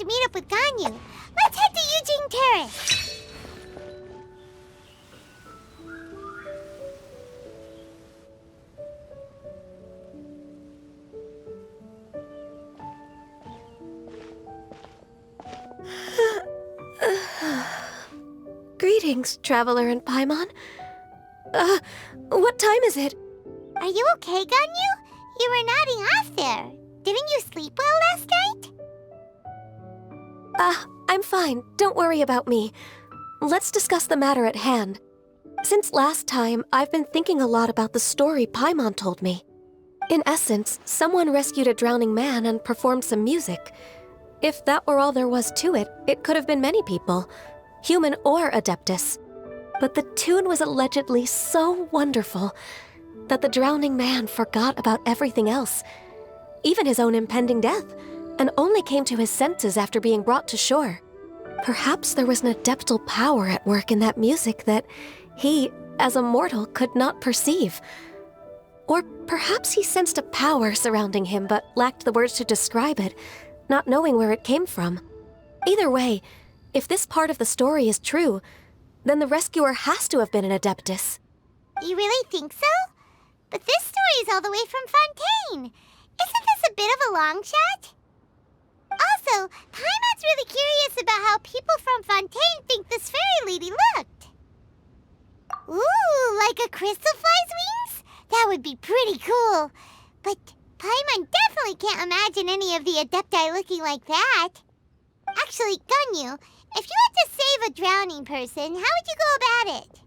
to meet up with Ganyu. Let's head to Eugene Terrace. Greetings, Traveler and Paimon. What time is it? Are you okay, Ganyu? You were nodding off there. Didn't you sleep well last night? I'm fine. Don't worry about me. Let's discuss the matter at hand. Since last time, I've been thinking a lot about the story Paimon told me. In essence, someone rescued a drowning man and performed some music. If that were all there was to it, it could have been many people, human or Adeptus. But the tune was allegedly so wonderful that the drowning man forgot about everything else, even his own impending death, and only came to his senses after being brought to shore. Perhaps there was an adeptal power at work in that music that he, as a mortal, could not perceive. Or perhaps he sensed a power surrounding him but lacked the words to describe it, not knowing where it came from. Either way, if this part of the story is true, then the rescuer has to have been an Adeptus. You really think so? But this story is all the way from Fontaine. Isn't this a bit of a long shot? Also, Paimon's really curious about how people from Fontaine think this fairy lady looked. Ooh, like a crystal fly's wings? That would be pretty cool. But Paimon definitely can't imagine any of the Adepti looking like that. Actually, Ganyu, if you had to save a drowning person, how would you go about it?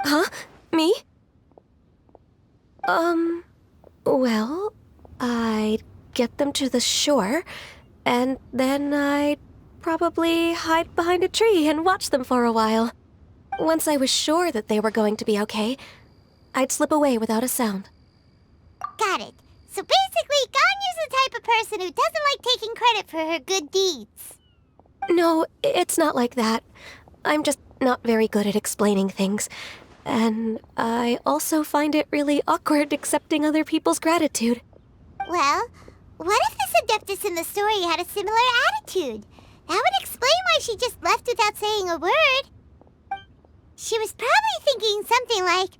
Huh? Me? Well, I'd get them to the shore, and then I'd probably hide behind a tree and watch them for a while. Once I was sure that they were going to be okay, I'd slip away without a sound. Got it. So basically, Ganyu's the type of person who doesn't like taking credit for her good deeds. No, it's not like that. I'm just not very good at explaining things. And I also find it really awkward accepting other people's gratitude. Well, what if this Adeptus in the story had a similar attitude? That would explain why she just left without saying a word. She was probably thinking something like,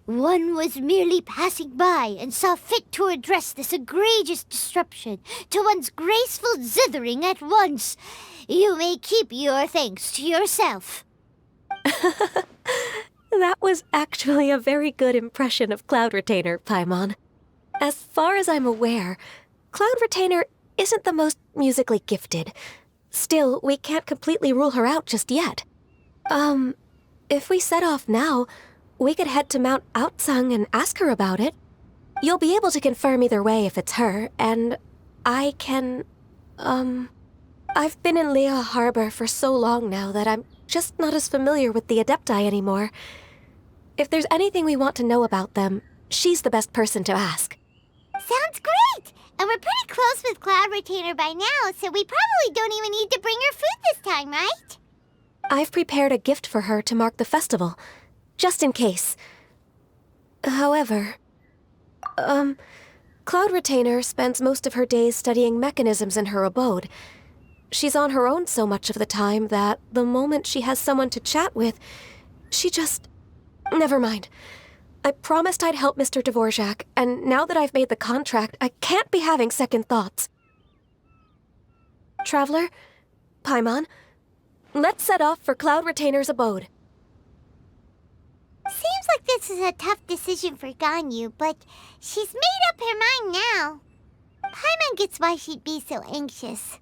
one was merely passing by and saw fit to address this egregious disruption to one's graceful zithering at once. You may keep your thanks to yourself. That was actually a very good impression of Cloud Retainer, Paimon. As far as I'm aware, Cloud Retainer isn't the most musically gifted. Still, we can't completely rule her out just yet. If we set off now, we could head to Mount Outsung and ask her about it. You'll be able to confirm either way if it's her, and I can, I've been in Lea Harbor for so long now that I'm just not as familiar with the Adepti anymore. If there's anything we want to know about them, she's the best person to ask. Sounds great! And we're pretty close with Cloud Retainer by now, so we probably don't even need to bring her food this time, right? I've prepared a gift for her to mark the festival, just in case. However, Cloud Retainer spends most of her days studying mechanisms in her abode. She's on her own so much of the time that the moment she has someone to chat with, she just... Never mind. I promised I'd help Mr. Dvorak, and now that I've made the contract, I can't be having second thoughts. Traveler, Paimon, let's set off for Cloud Retainer's abode. Seems like this is a tough decision for Ganyu, but she's made up her mind now. Paimon gets why she'd be so anxious.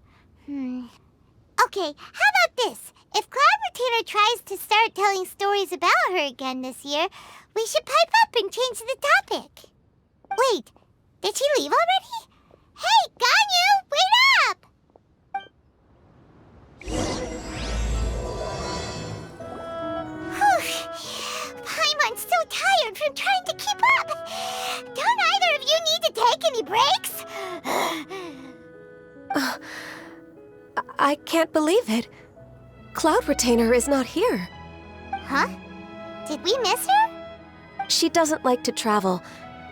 Okay, how about this? If Cloud Retainer tries to start telling stories about her again this year, we should pipe up and change the topic. Wait, did she leave already? Hey, Ganyu, wait up! Paimon's so tired from trying to keep up. Don't either of you need to take any breaks? I can't believe it. Cloud Retainer is not here. Huh? Did we miss her? She doesn't like to travel,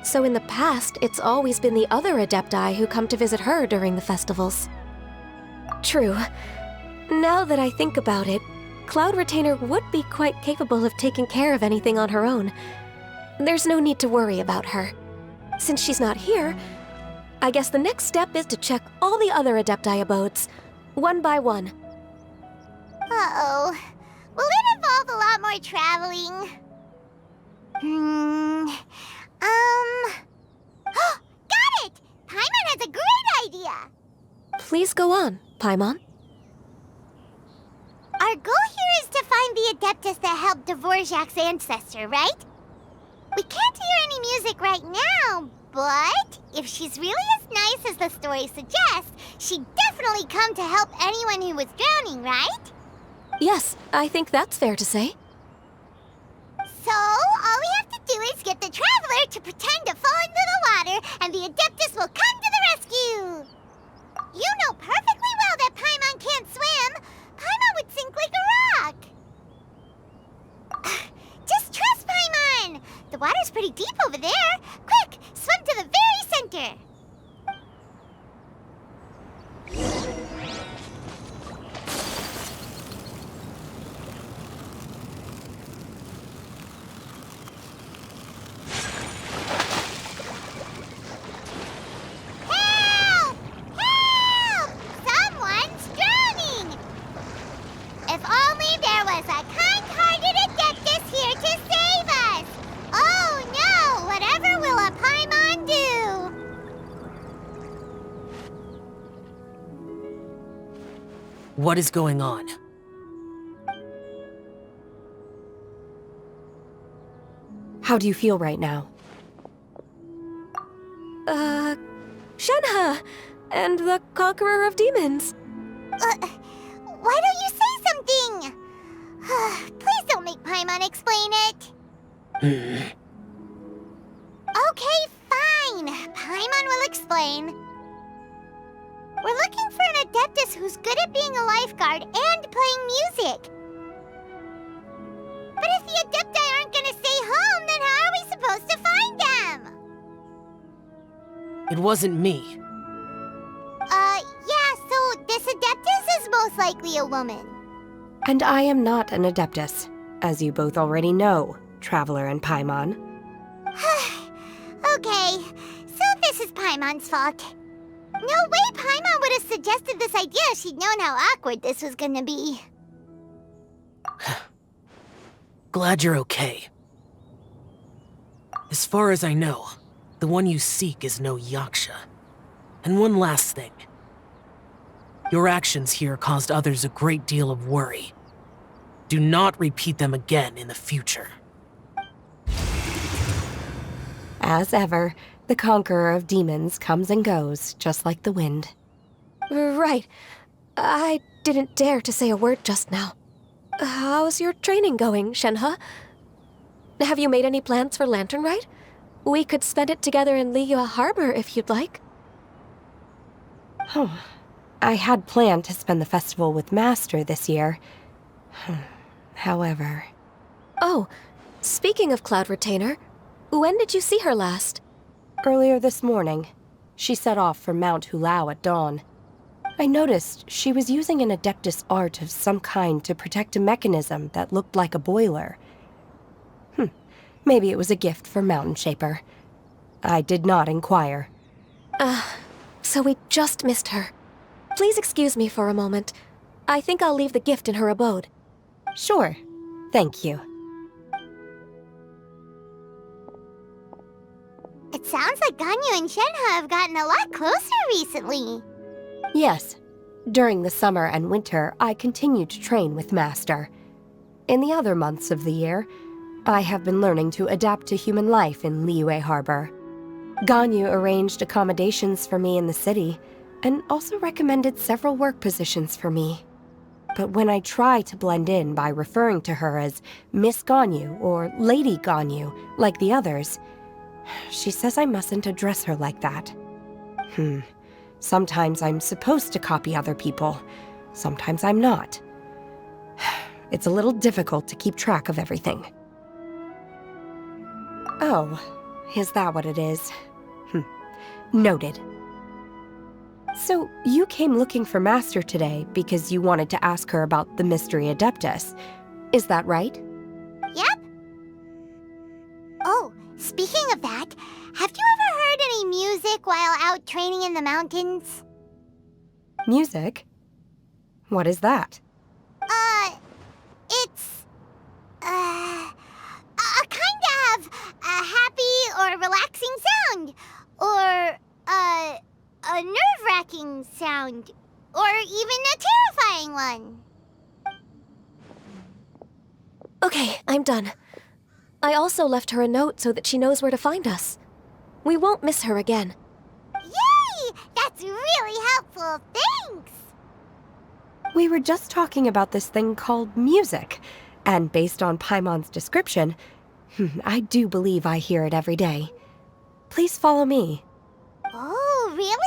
So in the past, it's always been the other Adepti who come to visit her during the festivals. True. Now that I think about it, Cloud Retainer would be quite capable of taking care of anything on her own. There's no need to worry about her. Since she's not here, I guess the next step is to check all the other Adepti abodes, one by one. Uh-oh. Will it involve a lot more traveling? Got it! Paimon has a great idea! Please go on, Paimon. Our goal here is to find the Adeptus that helped Dvorak's ancestor, right? We can't hear any music right now, but if she's really as nice as the story suggests, she'd definitely come to help anyone who was drowning, right? Yes, I think that's fair to say. So, all we have to do is get the Traveler to pretend to fall into the water, and the Adeptus will come to the rescue! You know perfectly well that Paimon can't swim! Paimon would sink like a rock! Just trust Paimon! The water's pretty deep over there! Quick, swim to the very center! Help! Help! Someone's drowning! If only there was a kind-hearted Adeptus here to save us! Oh no! Whatever will a Paimon do? What is going on? How do you feel right now? Shenhe! And the Conqueror of Demons. Why don't you say something? Please don't make Paimon explain it. Okay, fine. Paimon will explain. We're looking for an Adeptus who's good at being a lifeguard and playing music. But if the Adepti aren't gonna stay home, then how are we supposed to find them? It wasn't me. Yeah, so this Adeptus is most likely a woman. And I am not an Adeptus, as you both already know, Traveler and Paimon. Okay, so this is Paimon's fault. No way Paimon would have suggested this idea if she'd known how awkward this was gonna be. Glad you're okay. As far as I know, the one you seek is no Yaksha. And one last thing. Your actions here caused others a great deal of worry. Do not repeat them again in the future. As ever, the Conqueror of Demons comes and goes, just like the wind. Right. I didn't dare to say a word just now. How's your training going, Shenhe? Have you made any plans for Lantern Rite? We could spend it together in Liyue Harbor if you'd like. Oh, I had planned to spend the festival with Master this year. However... Oh, speaking of Cloud Retainer, when did you see her last? Earlier this morning, she set off for Mount Hulao at dawn. I noticed she was using an Adeptus art of some kind to protect a mechanism that looked like a boiler. Maybe it was a gift for Mountain Shaper. I did not inquire. So we just missed her. Please excuse me for a moment. I think I'll leave the gift in her abode. Sure. Thank you. It sounds like Ganyu and Shenhe have gotten a lot closer recently. Yes. During the summer and winter, I continued to train with Master. In the other months of the year, I have been learning to adapt to human life in Liyue Harbor. Ganyu arranged accommodations for me in the city, and also recommended several work positions for me. But when I try to blend in by referring to her as Miss Ganyu or Lady Ganyu, like the others, she says I mustn't address her like that. Sometimes I'm supposed to copy other people. Sometimes I'm not. It's a little difficult to keep track of everything. Oh, is that what it is? Noted. So, you came looking for Master today because you wanted to ask her about the Mystery Adeptus. Is that right? Yep. Oh, speaking of that, have you ever heard any music while out training in the mountains? Music? What is that? It's, a kind of a happy or relaxing sound. Or, a nerve-wracking sound. Or even a terrifying one. Okay, I'm done. I also left her a note so that she knows where to find us. We won't miss her again. Yay! That's really helpful. Thanks! We were just talking about this thing called music, and based on Paimon's description, I do believe I hear it every day. Please follow me. Oh, really?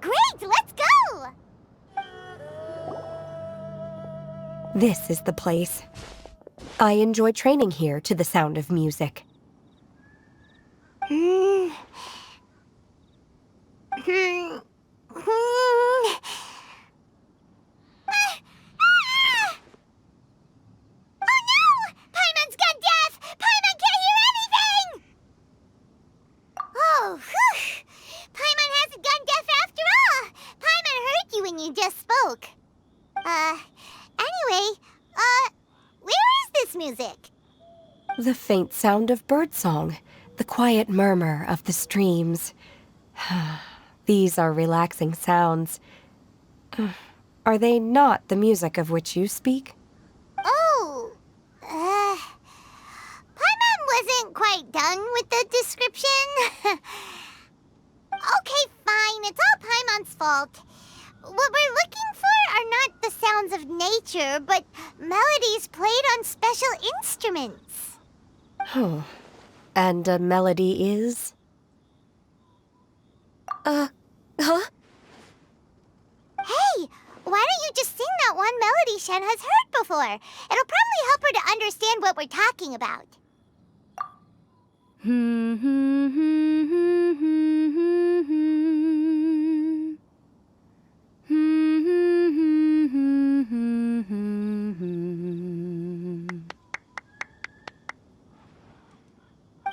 Great, let's go! This is the place. I enjoy training here to the sound of music. Oh no! Paimon's gone deaf! Paimon can't hear anything! Oh, whew! Paimon hasn't gone deaf after all! Paimon heard you when you just spoke. Anyway, where is this music? The faint sound of birdsong, the quiet murmur of the streams. These are relaxing sounds. Are they not the music of which you speak? Oh, Paimon wasn't quite done with the description. Okay, fine, it's all Paimon's fault. What we're looking for are not the sounds of nature, but melodies played on special instruments. Oh. And a melody is? Huh? Hey, why don't you just sing that one melody Shen has heard before? It'll probably help her to understand what we're talking about.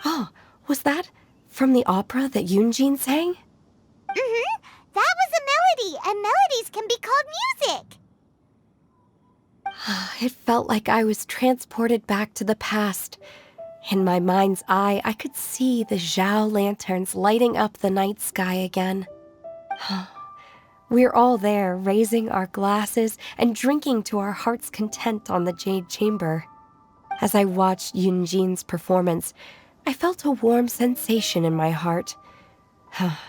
Oh, was that from the opera that Yunjin sang? That was a melody, and melodies can be called music. It felt like I was transported back to the past. In my mind's eye, I could see the Zhao lanterns lighting up the night sky again. We're all there, raising our glasses and drinking to our heart's content on the Jade Chamber. As I watched Yunjin's performance, I felt a warm sensation in my heart.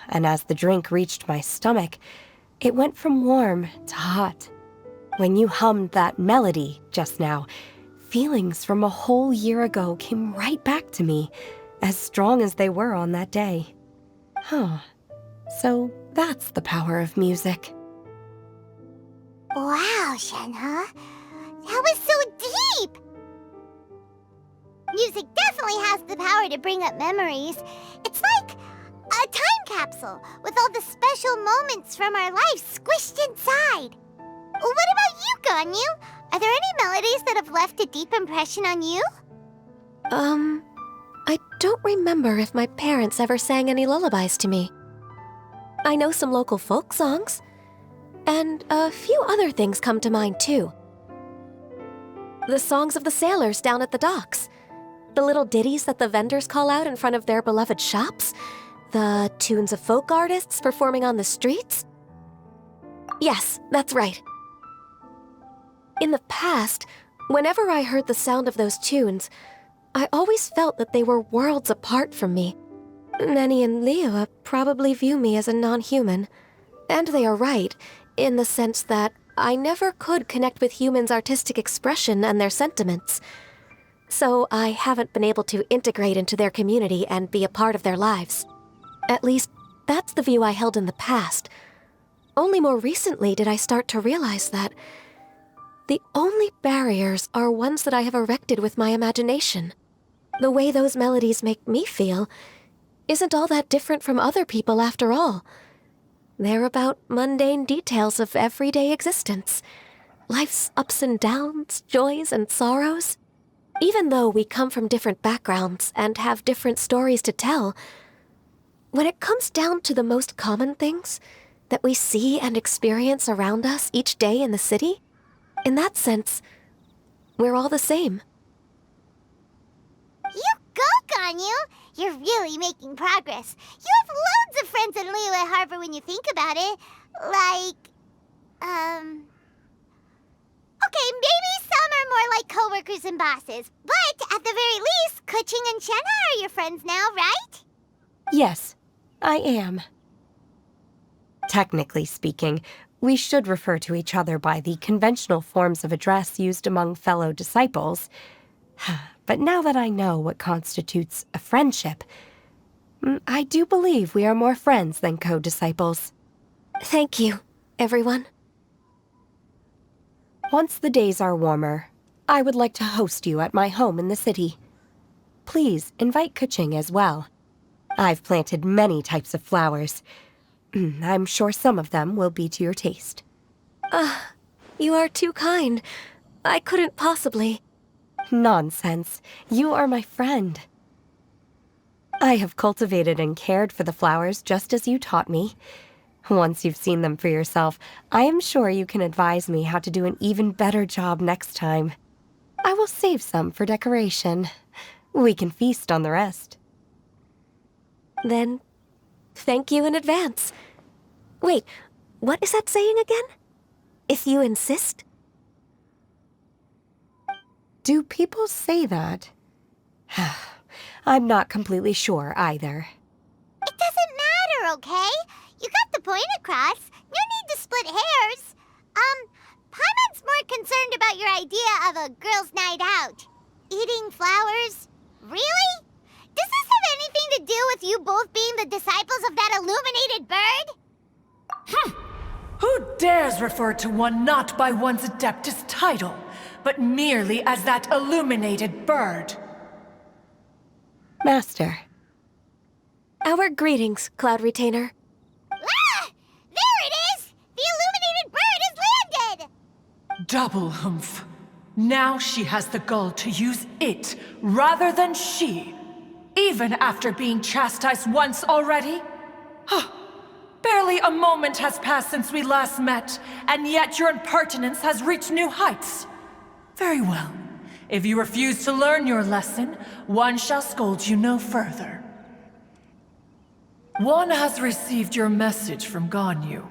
And as the drink reached my stomach, it went from warm to hot. When you hummed that melody just now, feelings from a whole year ago came right back to me, as strong as they were on that day. So that's the power of music. Wow, Shenhe. That was so deep! Music definitely has the power to bring up memories. It's like a time capsule with all the special moments from our lives squished inside. What about you, Ganyu? Are there any melodies that have left a deep impression on you? I don't remember if my parents ever sang any lullabies to me. I know some local folk songs, and a few other things come to mind too. The songs of the sailors down at the docks, the little ditties that the vendors call out in front of their beloved shops, the tunes of folk artists performing on the streets. Yes, that's right. In the past, whenever I heard the sound of those tunes, I always felt that they were worlds apart from me. Nenny and Liyue probably view me as a non-human. And they are right, in the sense that I never could connect with humans' artistic expression and their sentiments. So I haven't been able to integrate into their community and be a part of their lives. At least, that's the view I held in the past. Only more recently did I start to realize that the only barriers are ones that I have erected with my imagination. The way those melodies make me feel isn't all that different from other people after all. They're about mundane details of everyday existence. Life's ups and downs, joys and sorrows. Even though we come from different backgrounds and have different stories to tell, when it comes down to the most common things that we see and experience around us each day in the city, in that sense, we're all the same. You go, Ganyu! You're really making progress. You have loads of friends in Liyue Harbor when you think about it. Okay, maybe some are more like coworkers and bosses. But at the very least, Keqing and Shenna are your friends now, right? Yes, I am. Technically speaking, we should refer to each other by the conventional forms of address used among fellow disciples. But now that I know what constitutes a friendship, I do believe we are more friends than co-disciples. Thank you, everyone. Once the days are warmer, I would like to host you at my home in the city. Please invite Keqing as well. I've planted many types of flowers. I'm sure some of them will be to your taste. You are too kind. I couldn't possibly. Nonsense. You are my friend. I have cultivated and cared for the flowers just as you taught me. Once you've seen them for yourself, I am sure you can advise me how to do an even better job next time. I will save some for decoration. We can feast on the rest. Then, thank you in advance. Wait, what is that saying again? If you insist? Do people say that? I'm not completely sure either. It doesn't matter, okay? You got the point across. No need to split hairs. Paimon's more concerned about your idea of a girls' night out. Eating flowers? Really? Does this have anything to do with you both being the disciples of that illuminated bird? Who dares refer to one not by one's Adeptus title, but merely as that illuminated bird? Master. Our greetings, Cloud Retainer. Ah! There it is! The illuminated bird has landed! Double humph. Now she has the gall to use it rather than she, even after being chastised once already? Barely a moment has passed since we last met, and yet your impertinence has reached new heights. Very well. If you refuse to learn your lesson, one shall scold you no further. One has received your message from Ganyu.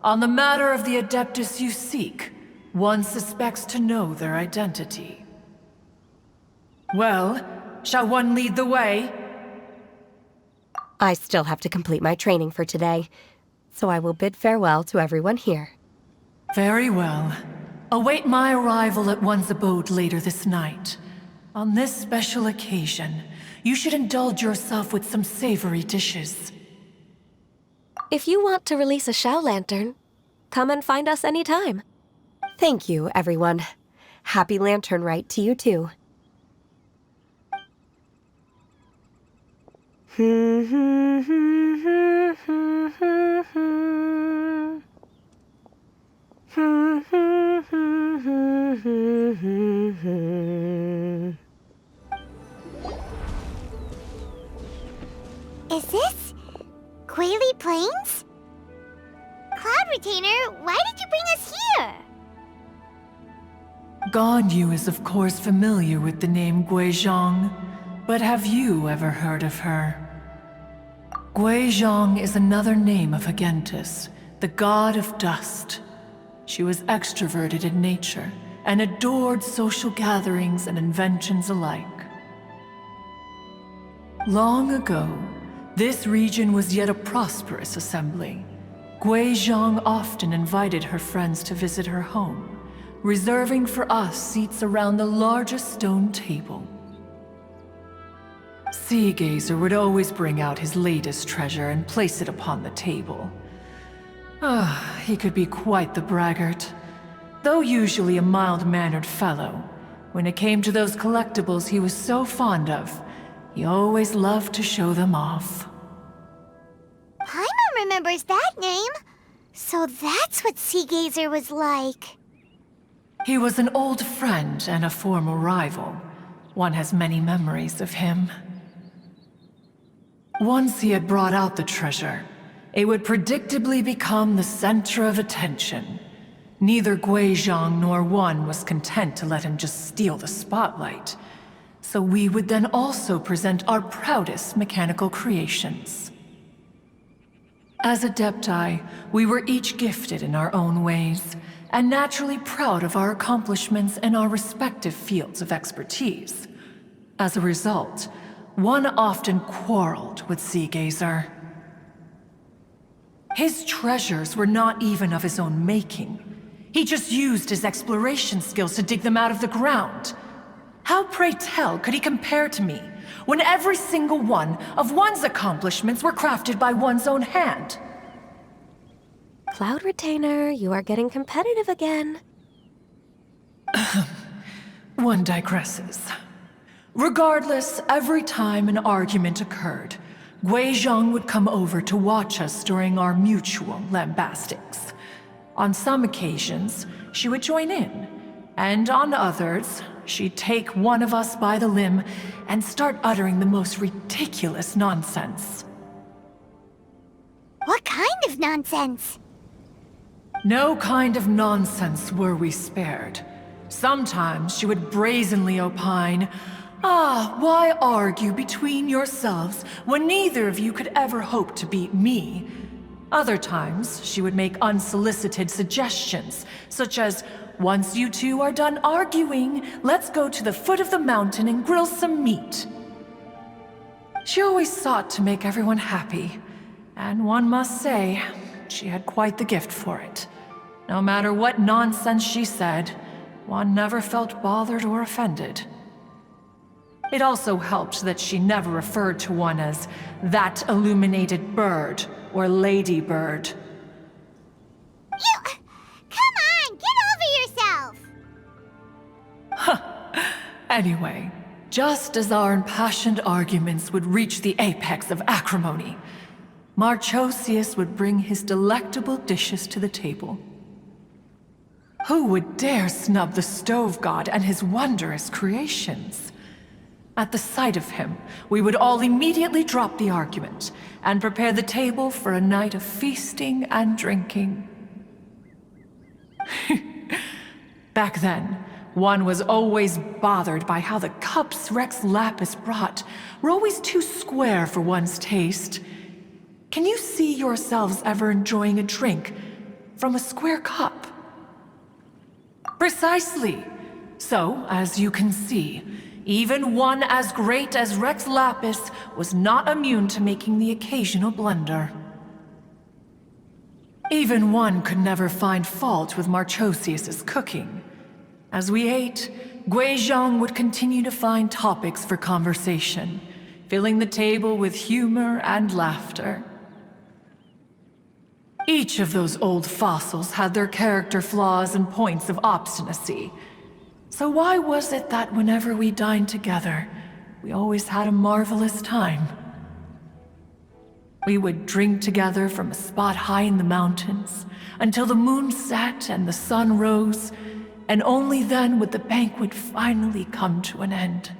On the matter of the Adeptus you seek, one suspects to know their identity. Well, shall one lead the way? I still have to complete my training for today, so I will bid farewell to everyone here. Very well. Await my arrival at one's abode later this night. On this special occasion, you should indulge yourself with some savory dishes. If you want to release a Shao Lantern, come and find us anytime. Thank you, everyone. Happy Lantern Rite to you too. Is this Guili Plains? Cloud Retainer, why did you bring us here? Ganyu is of course familiar with the name Guizhong, but have you ever heard of her? Guizhong is another name of Agentis, the god of dust. She was extroverted in nature and adored social gatherings and inventions alike. Long ago, this region was yet a prosperous assembly. Guizhong often invited her friends to visit her home, reserving for us seats around the largest stone table. Seagazer would always bring out his latest treasure and place it upon the table. He could be quite the braggart. Though usually a mild-mannered fellow, when it came to those collectibles he was so fond of, He always loved to show them off. Paimon remembers that name. So that's what Sea Gazer was like. He was an old friend and a former rival. One has many memories of him. Once he had brought out the treasure, it would predictably become the center of attention. Neither Guizhong nor one was content to let him just steal the spotlight. So we would then also present our proudest mechanical creations. As Adepti, we were each gifted in our own ways, and naturally proud of our accomplishments in our respective fields of expertise. As a result, one often quarreled with Sea Gazer. His treasures were not even of his own making. He just used his exploration skills to dig them out of the ground. How, pray tell, could he compare to me, when every single one of one's accomplishments were crafted by one's own hand? Cloud Retainer, you are getting competitive again. One digresses. Regardless, every time an argument occurred, Guizhong would come over to watch us during our mutual lambastics. On some occasions, she would join in, and on others, she'd take one of us by the limb and start uttering the most ridiculous nonsense. What kind of nonsense? No kind of nonsense were we spared. Sometimes she would brazenly opine, why argue between yourselves when neither of you could ever hope to beat me? Other times, she would make unsolicited suggestions, such as, once you two are done arguing, let's go to the foot of the mountain and grill some meat. She always sought to make everyone happy, and one must say, she had quite the gift for it. No matter what nonsense she said, one never felt bothered or offended. It also helped that she never referred to one as that illuminated bird or lady bird. Come on, get over yourself! Anyway, just as our impassioned arguments would reach the apex of acrimony, Marchosius would bring his delectable dishes to the table. Who would dare snub the stove god and his wondrous creations? At the sight of him, we would all immediately drop the argument and prepare the table for a night of feasting and drinking. Back then, one was always bothered by how the cups Rex Lapis brought were always too square for one's taste. Can you see yourselves ever enjoying a drink from a square cup? Precisely. So, as you can see, even one as great as Rex Lapis was not immune to making the occasional blunder. Even one could never find fault with Marchosius's cooking. As we ate, Guizhong would continue to find topics for conversation, filling the table with humor and laughter. Each of those old fossils had their character flaws and points of obstinacy. So why was it that whenever we dined together, we always had a marvelous time? We would drink together from a spot high in the mountains, until the moon set and the sun rose, and only then would the banquet finally come to an end.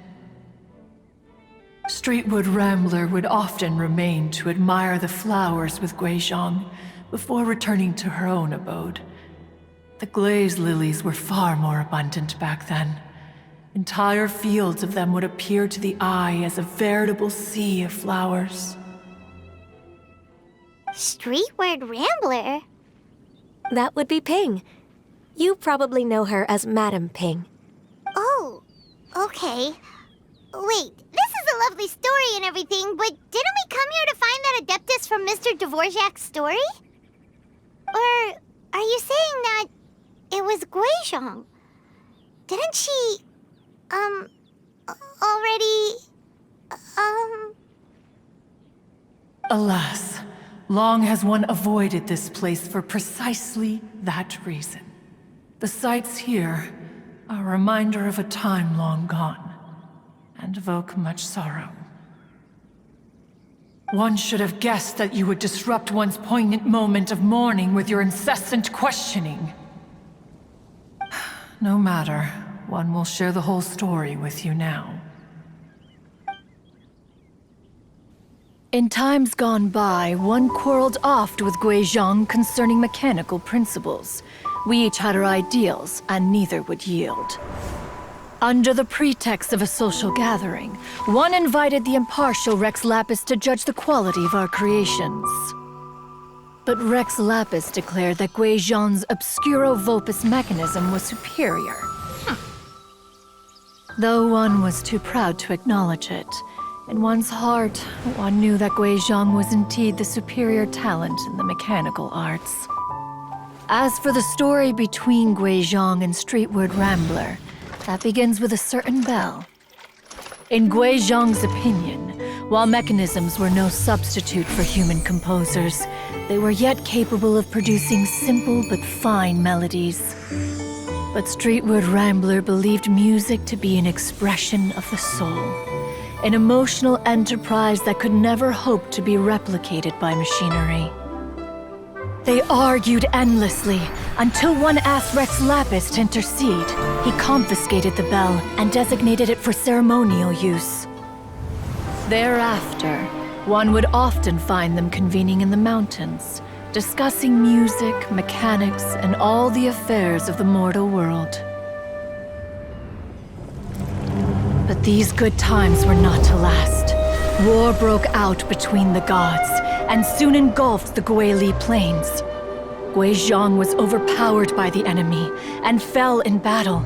Streetwood Rambler would often remain to admire the flowers with Guizhong before returning to her own abode. The glaze lilies were far more abundant back then. Entire fields of them would appear to the eye as a veritable sea of flowers. Streetward Rambler? That would be Ping. You probably know her as Madam Ping. Oh, okay. Wait, this is a lovely story and everything, but didn't we come here to find that Adeptus from Mr. Dvorak's story? Or are you saying that it was Guizhong? Didn't she, already, Alas, long has one avoided this place for precisely that reason. The sights here are a reminder of a time long gone, and evoke much sorrow. One should have guessed that you would disrupt one's poignant moment of mourning with your incessant questioning. No matter, one will share the whole story with you now. In times gone by, one quarreled oft with Guizhong concerning mechanical principles. We each had our ideals, and neither would yield. Under the pretext of a social gathering, one invited the impartial Rex Lapis to judge the quality of our creations. But Rex Lapis declared that Guizhong's Obscuro Vulpus mechanism was superior. Though one was too proud to acknowledge it, in one's heart, one knew that Guizhong was indeed the superior talent in the mechanical arts. As for the story between Guizhong and Streetward Rambler, that begins with a certain bell. In Guizhong's opinion, while mechanisms were no substitute for human composers, they were yet capable of producing simple but fine melodies. But Streetward Rambler believed music to be an expression of the soul, an emotional enterprise that could never hope to be replicated by machinery. They argued endlessly, until one asked Rex Lapis to intercede. He confiscated the bell and designated it for ceremonial use. Thereafter, one would often find them convening in the mountains, discussing music, mechanics, and all the affairs of the mortal world. But these good times were not to last. War broke out between the gods, and soon engulfed the Guili Plains. Guizhong was overpowered by the enemy, and fell in battle.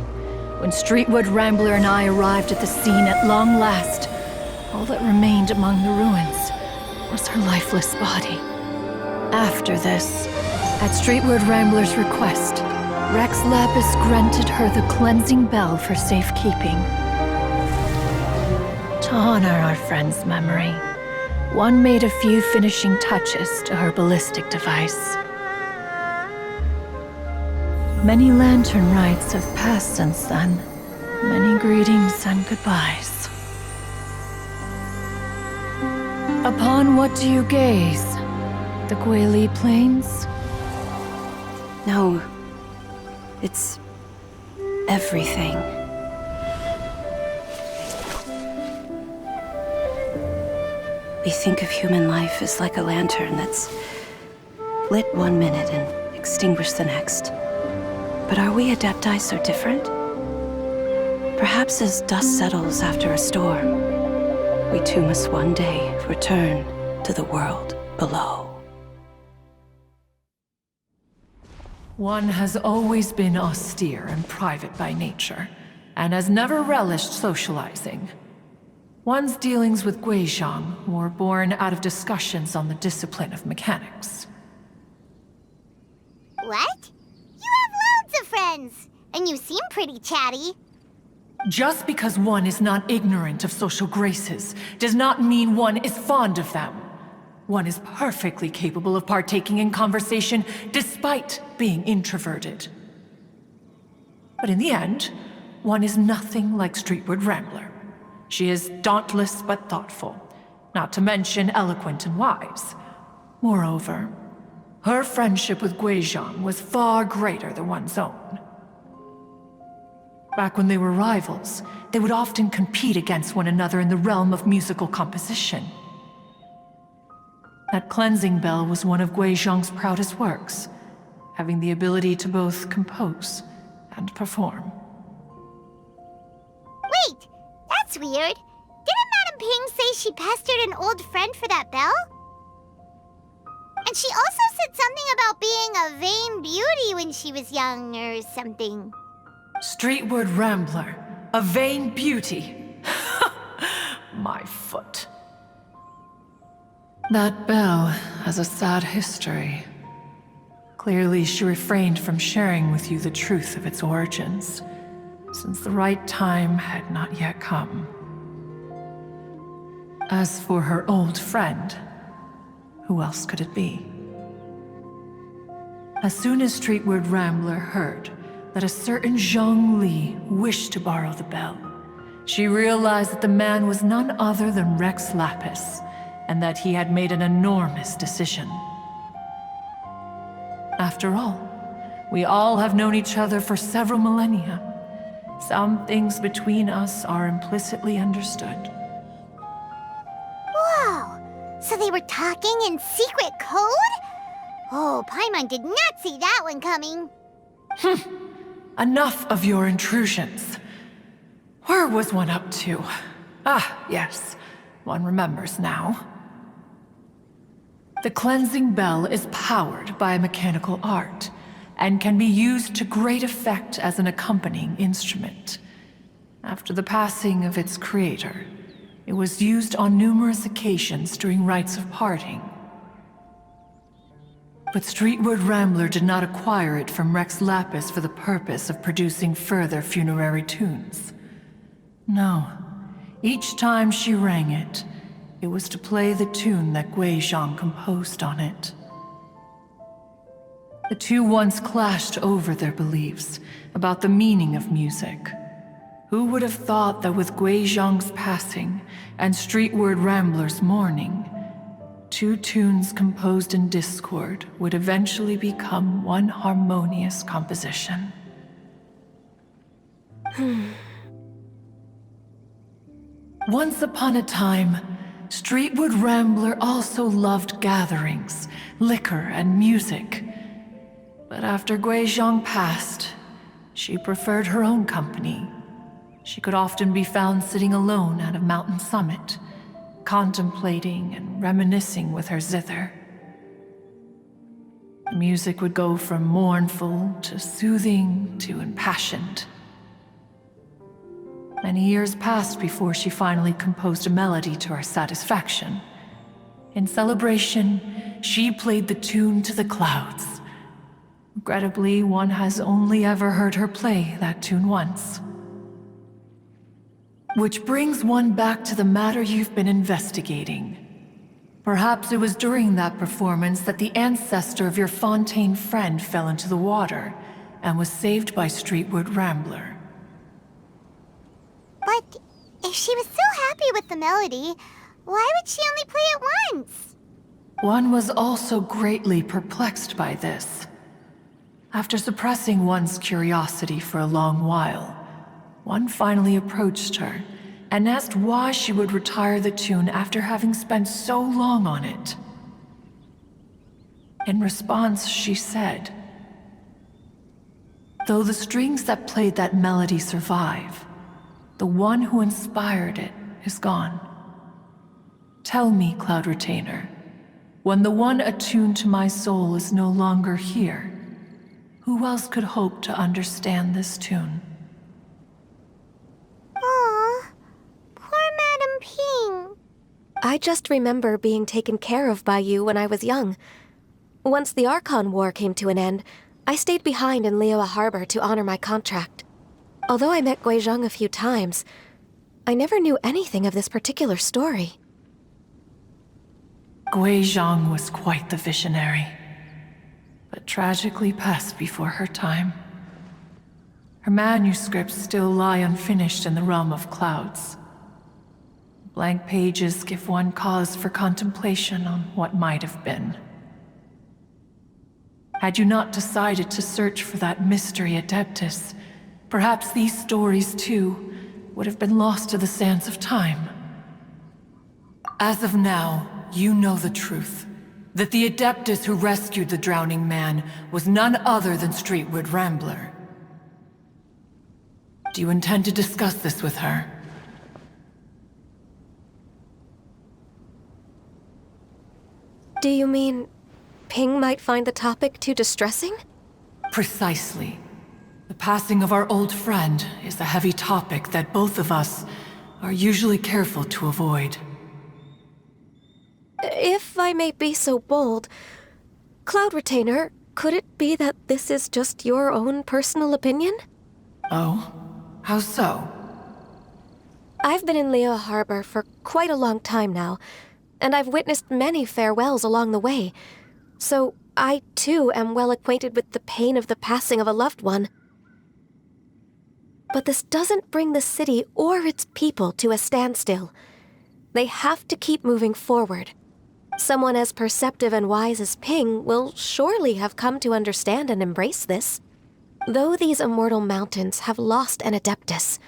When Streetwood Rambler and I arrived at the scene at long last, all that remained among the ruins was her lifeless body. After this, at Streetwood Rambler's request, Rex Lapis granted her the cleansing bell for safekeeping. To honor our friend's memory, one made a few finishing touches to her ballistic device. Many lantern rites have passed since then. Many greetings and goodbyes. Upon what do you gaze? The Guili Plains? No. It's everything. We think of human life as like a lantern that's lit one minute and extinguished the next. But are we Adepti so different? Perhaps as dust settles after a storm, we too must one day return to the world below. One has always been austere and private by nature, and has never relished socializing. One's dealings with Guizhong were born out of discussions on the discipline of mechanics. What? You have loads of friends, and you seem pretty chatty. Just because one is not ignorant of social graces does not mean one is fond of them. One is perfectly capable of partaking in conversation despite being introverted. But in the end, one is nothing like Streetward Rambler. She is dauntless but thoughtful, not to mention eloquent and wise. Moreover, her friendship with Guizhong was far greater than one's own. Back when they were rivals, they would often compete against one another in the realm of musical composition. That cleansing bell was one of Guizhong's proudest works, having the ability to both compose and perform. Wait, that's weird. Didn't Madame Ping say she pestered an old friend for that bell? And she also said something about being a vain beauty when she was young or something. Streetward Rambler, a vain beauty. My foot. That bell has a sad history. Clearly, she refrained from sharing with you the truth of its origins, since the right time had not yet come. As for her old friend, who else could it be? As soon as Streetward Rambler heard that a certain Zhong Li wished to borrow the bell, she realized that the man was none other than Rex Lapis, and that he had made an enormous decision. After all, we all have known each other for several millennia. Some things between us are implicitly understood. Whoa! So they were talking in secret code? Oh, Paimon did not see that one coming. Enough of your intrusions. Where was one up to? Ah, yes. One remembers now. The cleansing bell is powered by a mechanical art, and can be used to great effect as an accompanying instrument. After the passing of its creator, it was used on numerous occasions during rites of parting. But Streetwood Rambler did not acquire it from Rex Lapis for the purpose of producing further funerary tunes. No, each time she rang it, it was to play the tune that Guizhong composed on it. The two once clashed over their beliefs about the meaning of music. Who would have thought that with Guizhong's passing and Streetward Rambler's mourning, two tunes composed in discord would eventually become one harmonious composition? Once upon a time, Streetwood Rambler also loved gatherings, liquor, and music. But after Guizhong passed, she preferred her own company. She could often be found sitting alone at a mountain summit, contemplating and reminiscing with her zither. The music would go from mournful to soothing to impassioned. Many years passed before she finally composed a melody to her satisfaction. In celebration, she played the tune to the clouds. Regrettably, one has only ever heard her play that tune once. Which brings one back to the matter you've been investigating. Perhaps it was during that performance that the ancestor of your Fontaine friend fell into the water and was saved by Streetwood Rambler. But if she was so happy with the melody, why would she only play it once? One was also greatly perplexed by this. After suppressing one's curiosity for a long while, one finally approached her and asked why she would retire the tune after having spent so long on it. In response, she said, "Though the strings that played that melody survive, the one who inspired it is gone. Tell me, Cloud Retainer, when the one attuned to my soul is no longer here, who else could hope to understand this tune?" Aw, poor Madam Ping. I just remember being taken care of by you when I was young. Once the Archon War came to an end, I stayed behind in Liyue Harbor to honor my contract. Although I met Guizhong a few times, I never knew anything of this particular story. Guizhong was quite the visionary, but tragically passed before her time. Her manuscripts still lie unfinished in the realm of clouds. Blank pages give one cause for contemplation on what might have been. Had you not decided to search for that mystery Adeptus, perhaps these stories, too, would have been lost to the sands of time. As of now, you know the truth. That the Adeptus who rescued the drowning man was none other than Streetwood Rambler. Do you intend to discuss this with her? Do you mean Ping might find the topic too distressing? Precisely. The passing of our old friend is a heavy topic that both of us are usually careful to avoid. If I may be so bold, Cloud Retainer, could it be that this is just your own personal opinion? Oh? How so? I've been in Liyue Harbor for quite a long time now, and I've witnessed many farewells along the way, so I too am well acquainted with the pain of the passing of a loved one. But this doesn't bring the city or its people to a standstill. They have to keep moving forward, Someone as perceptive and wise as Ping will surely have come to understand and embrace this. Though these immortal mountains have lost an Adeptus,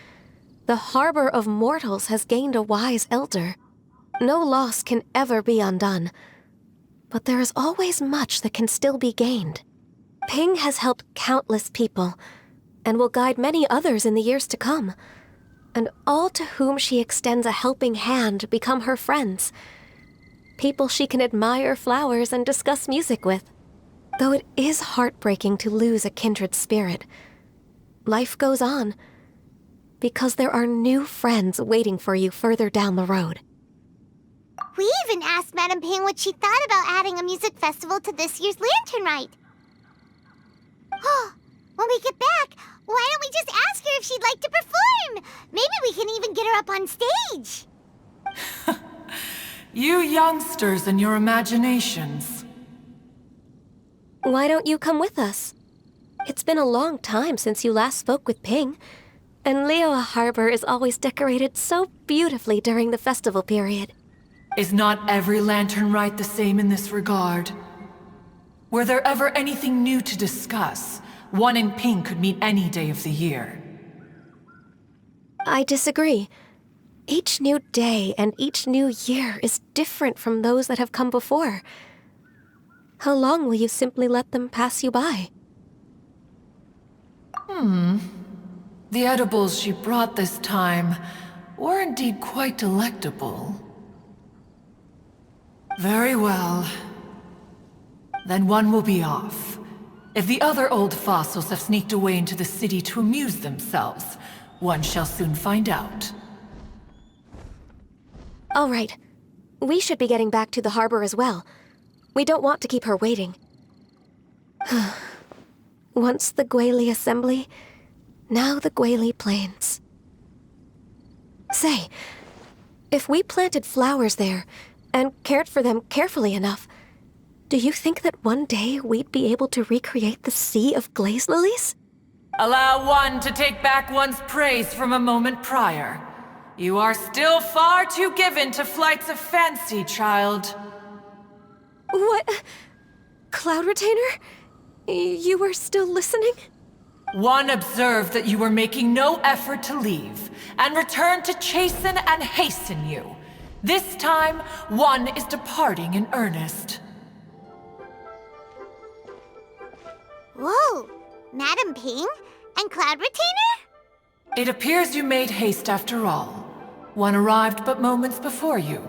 the harbor of mortals has gained a wise elder. No loss can ever be undone, but there is always much that can still be gained. Ping has helped countless people, and will guide many others in the years to come. And all to whom she extends a helping hand become her friends. People she can admire flowers and discuss music with. Though it is heartbreaking to lose a kindred spirit, life goes on, because there are new friends waiting for you further down the road. We even asked Madame Ping what she thought about adding a music festival to this year's Lantern Rite. When we get back, why don't we just ask her if she'd like to perform? Maybe we can even get her up on stage. You youngsters and your imaginations. Why don't you come with us? It's been a long time since you last spoke with Ping, and Liyue Harbor is always decorated so beautifully during the festival period. Is not every Lantern Rite the same in this regard? Were there ever anything new to discuss? One in Ping could meet any day of the year. I disagree. Each new day and each new year is different from those that have come before. How long will you simply let them pass you by? The edibles she brought this time were indeed quite delectable. Very well. Then one will be off. If the other old fossils have sneaked away into the city to amuse themselves, one shall soon find out. All right. We should be getting back to the harbor as well. We don't want to keep her waiting. Once the Guili Assembly, now the Guili Plains. Say, if we planted flowers there and cared for them carefully enough, do you think that one day we'd be able to recreate the Sea of Glaze Lilies? Allow one to take back one's praise from a moment prior. You are still far too given to flights of fancy, child. What? Cloud Retainer? You were still listening? One observed that you were making no effort to leave, and returned to chasten and hasten you. This time, one is departing in earnest. Whoa, Madame Ping and Cloud Retainer? It appears you made haste after all. One arrived but moments before you.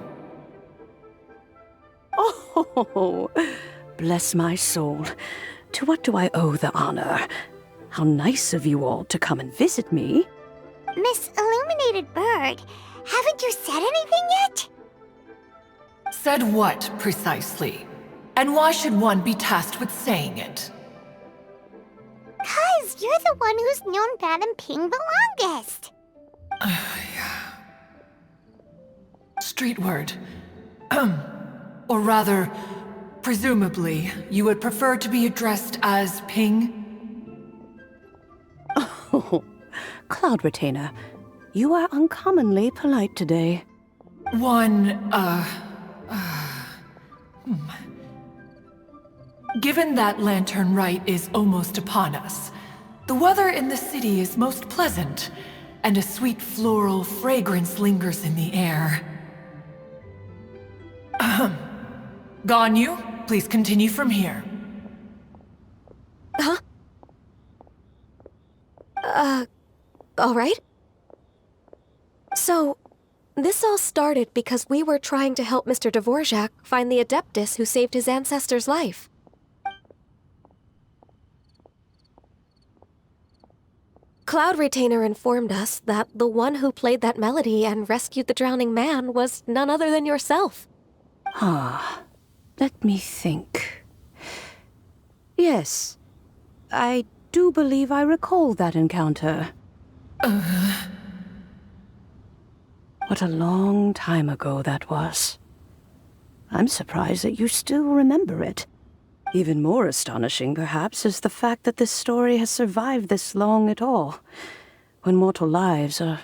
Oh, bless my soul. To what do I owe the honor? How nice of you all to come and visit me. Miss Illuminated Bird, haven't you said anything yet? Said what, precisely? And why should one be tasked with saying it? 'Cause you're the one who's known Madame Ping the longest. Street word. Or rather, presumably, you would prefer to be addressed as Ping? Oh, Cloud Retainer, you are uncommonly polite today. Given that Lantern Rite is almost upon us, the weather in the city is most pleasant, and a sweet floral fragrance lingers in the air. Ganyu, please continue from here. Huh? All right. So, this all started because we were trying to help Mr. Dvorak find the Adeptus who saved his ancestor's life. Cloud Retainer informed us that the one who played that melody and rescued the drowning man was none other than yourself. Let me think. Yes, I do believe I recall that encounter. What a long time ago that was. I'm surprised that you still remember it. Even more astonishing, perhaps, is the fact that this story has survived this long at all, when mortal lives are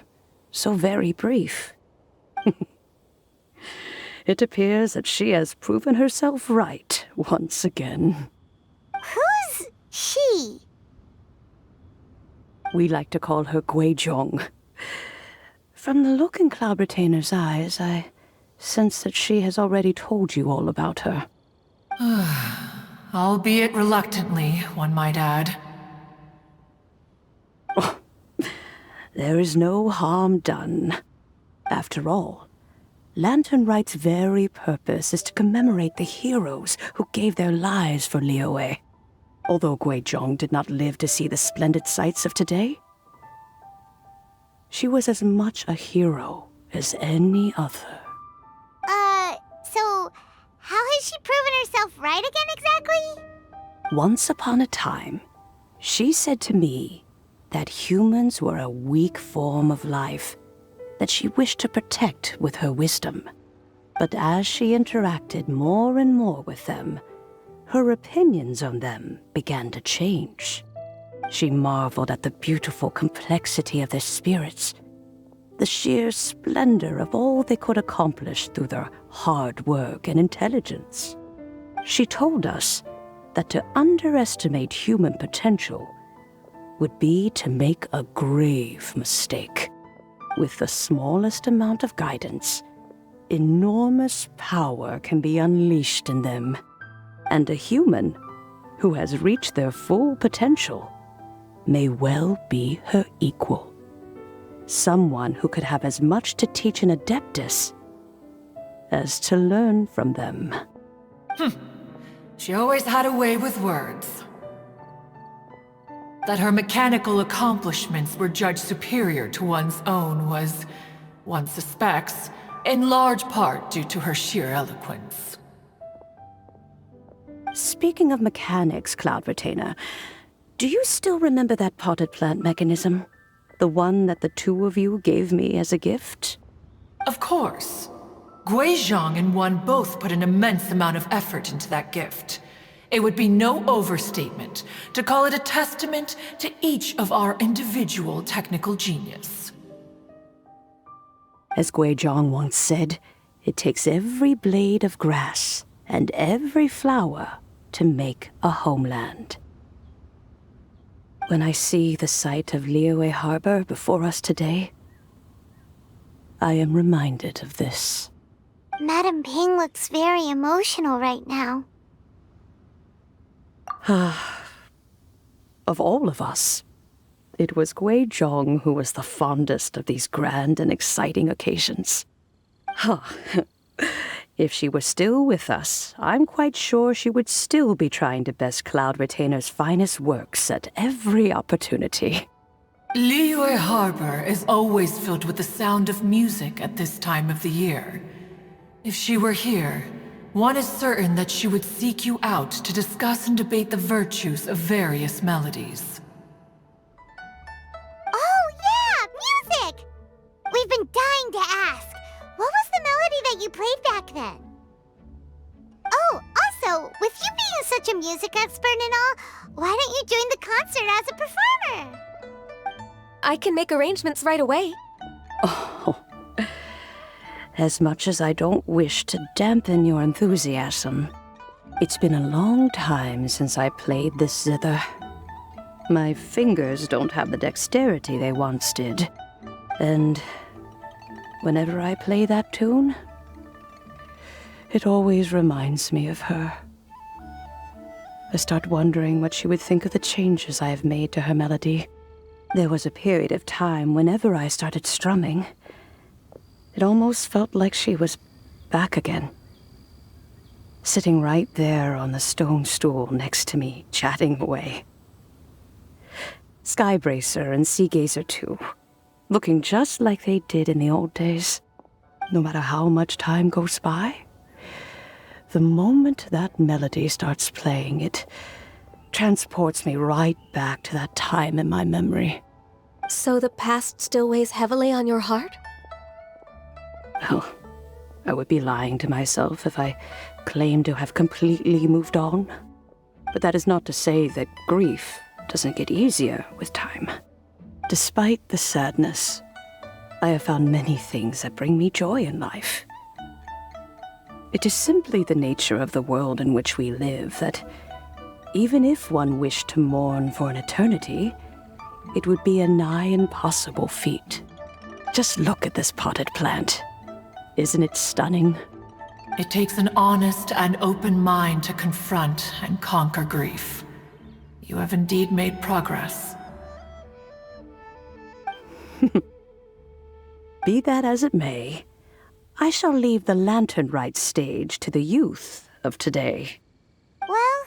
so very brief. It appears that she has proven herself right once again. Who's she? We like to call her Guizhong. From the look in Cloud Retainer's eyes, I sense that she has already told you all about her. Albeit reluctantly, one might add. There is no harm done. After all, Lantern Right's very purpose is to commemorate the heroes who gave their lives for Liyue. Although Guizhong did not live to see the splendid sights of today, she was as much a hero as any other. So how has she proven herself right again exactly? Once upon a time, she said to me that humans were a weak form of life that she wished to protect with her wisdom. But as she interacted more and more with them, her opinions on them began to change. She marveled at the beautiful complexity of their spirits, the sheer splendor of all they could accomplish through their hard work and intelligence. She told us that to underestimate human potential would be to make a grave mistake. With the smallest amount of guidance, enormous power can be unleashed in them. And a human who has reached their full potential may well be her equal. Someone who could have as much to teach an Adeptus as to learn from them. She always had a way with words. That her mechanical accomplishments were judged superior to one's own was, one suspects, in large part due to her sheer eloquence. Speaking of mechanics, Cloud Retainer, do you still remember that potted plant mechanism? The one that the two of you gave me as a gift? Of course. Guizhong and one both put an immense amount of effort into that gift. It would be no overstatement to call it a testament to each of our individual technical genius. As Guizhong once said, it takes every blade of grass and every flower to make a homeland. When I see the sight of Liyue Harbor before us today, I am reminded of this. Madame Ping looks very emotional right now. Of all of us, it was Guizhong who was the fondest of these grand and exciting occasions. If she were still with us, I'm quite sure she would still be trying to best Cloud Retainer's finest works at every opportunity. Liyue Harbor is always filled with the sound of music at this time of the year. If she were here, one is certain that she would seek you out to discuss and debate the virtues of various melodies. Oh yeah, music! We've been dying to ask. What was the melody that you played back then? Oh, also, with you being such a music expert and all, why don't you join the concert as a performer? I can make arrangements right away. Oh, as much as I don't wish to dampen your enthusiasm, it's been a long time since I played this zither. My fingers don't have the dexterity they once did, and whenever I play that tune, it always reminds me of her. I start wondering what she would think of the changes I have made to her melody. There was a period of time whenever I started strumming, it almost felt like she was back again. Sitting right there on the stone stool next to me, chatting away. Skybracer and Seagazer too, looking just like they did in the old days. No matter how much time goes by, the moment that melody starts playing, it transports me right back to that time in my memory. So the past still weighs heavily on your heart? Well, I would be lying to myself if I claimed to have completely moved on. But that is not to say that grief doesn't get easier with time. Despite the sadness, I have found many things that bring me joy in life. It is simply the nature of the world in which we live that even if one wished to mourn for an eternity, it would be a nigh impossible feat. Just look at this potted plant. Isn't it stunning? It takes an honest and open mind to confront and conquer grief. You have indeed made progress. Be that as it may, I shall leave the lantern rite stage to the youth of today. Well,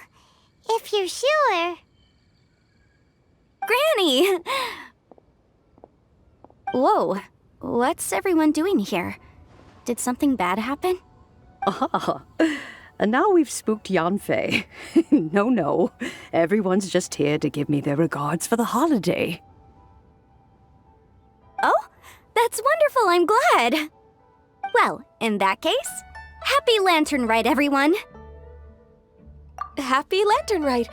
if you're sure. Granny! Whoa, what's everyone doing here? Did something bad happen? Ah, and now we've spooked Yanfei. No, everyone's just here to give me their regards for the holiday. Oh, that's wonderful, I'm glad. Well, in that case, happy Lantern Rite, everyone. Happy Lantern Rite.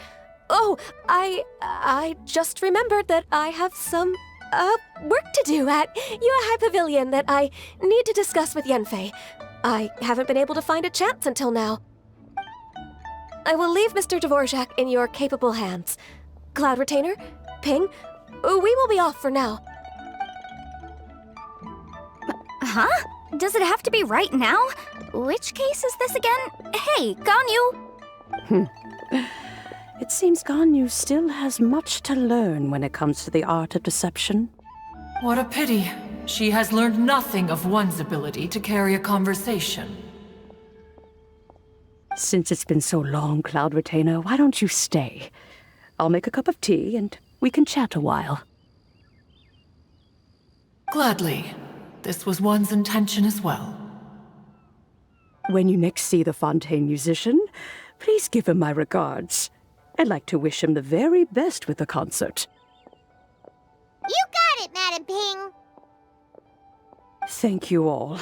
Oh, I just remembered that I have some, work to do at Yuehai Pavilion that I need to discuss with Yanfei. I haven't been able to find a chance until now. I will leave Mr. Dvorak in your capable hands. Cloud Retainer, Ping, we will be off for now. Huh? Does it have to be right now? Which case is this again? Hey, Ganyu! It seems Ganyu still has much to learn when it comes to the art of deception. What a pity. She has learned nothing of one's ability to carry a conversation. Since it's been so long, Cloud Retainer, why don't you stay? I'll make a cup of tea and we can chat a while. Gladly. This was one's intention as well. When you next see the Fontaine musician, please give him my regards. I'd like to wish him the very best with the concert. You got it, Madam Ping. Thank you all.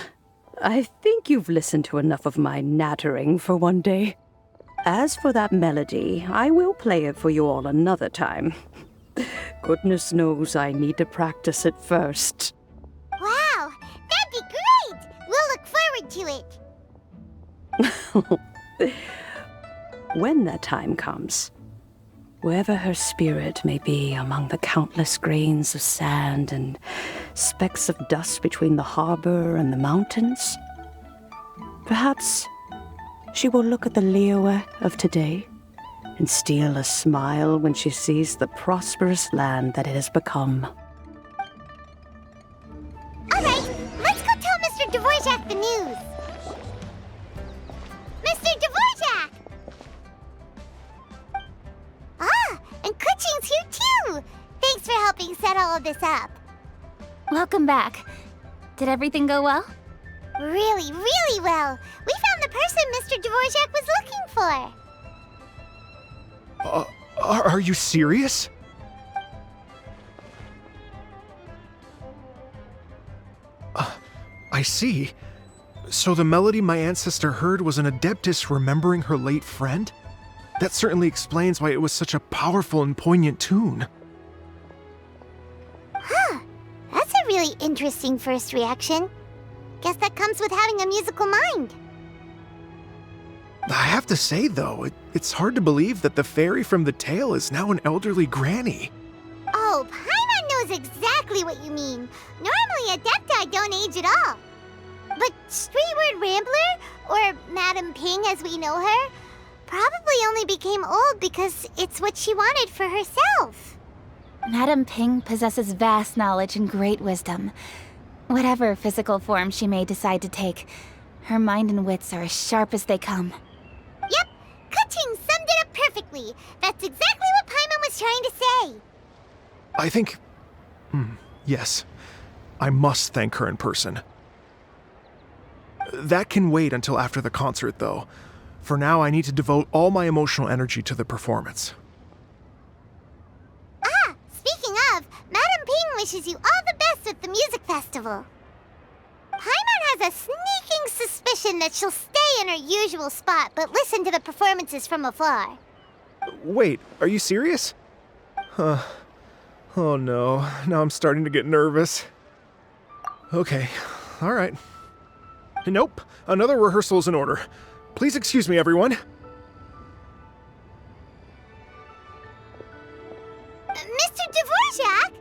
I think you've listened to enough of my nattering for one day. As for that melody, I will play it for you all another time. Goodness knows I need to practice it first. Wow, that'd be great! We'll look forward to it. When that time comes, wherever her spirit may be among the countless grains of sand and specks of dust between the harbor and the mountains, perhaps she will look at the Liyue of today and steal a smile when she sees the prosperous land that it has become. All right, let's go tell Mr. Dvorak the news. Mr. Dvorak! Ah, and Kuching's here too! Thanks for helping set all of this up. Welcome back. Did everything go well? Really, really well. We found the person Mr. Dvorak was looking for. Are you serious? I see. So the melody my ancestor heard was an adeptus remembering her late friend? That certainly explains why it was such a powerful and poignant tune. Huh. That's a really interesting first reaction. Guess that comes with having a musical mind. I have to say, though, it's hard to believe that the fairy from the tale is now an elderly granny. Oh, Paimon knows exactly what you mean. Normally, Adepti don't age at all. But Streetward Rambler, or Madam Ping as we know her, probably only became old because it's what she wanted for herself. Madam Ping possesses vast knowledge and great wisdom. Whatever physical form she may decide to take, her mind and wits are as sharp as they come. Yep, Kuching summed it up perfectly. That's exactly what Paimon was trying to say. I think... yes. I must thank her in person. That can wait until after the concert, though. For now, I need to devote all my emotional energy to the performance. Ah, speaking of, Madam Ping wishes you all the best with the music festival. Paimon has a sneaking suspicion that she'll stay in her usual spot but listen to the performances from afar. Wait, are you serious? Oh no, now I'm starting to get nervous. Okay, alright. Nope, another rehearsal is in order. Please excuse me, everyone. Mr. Dvorak?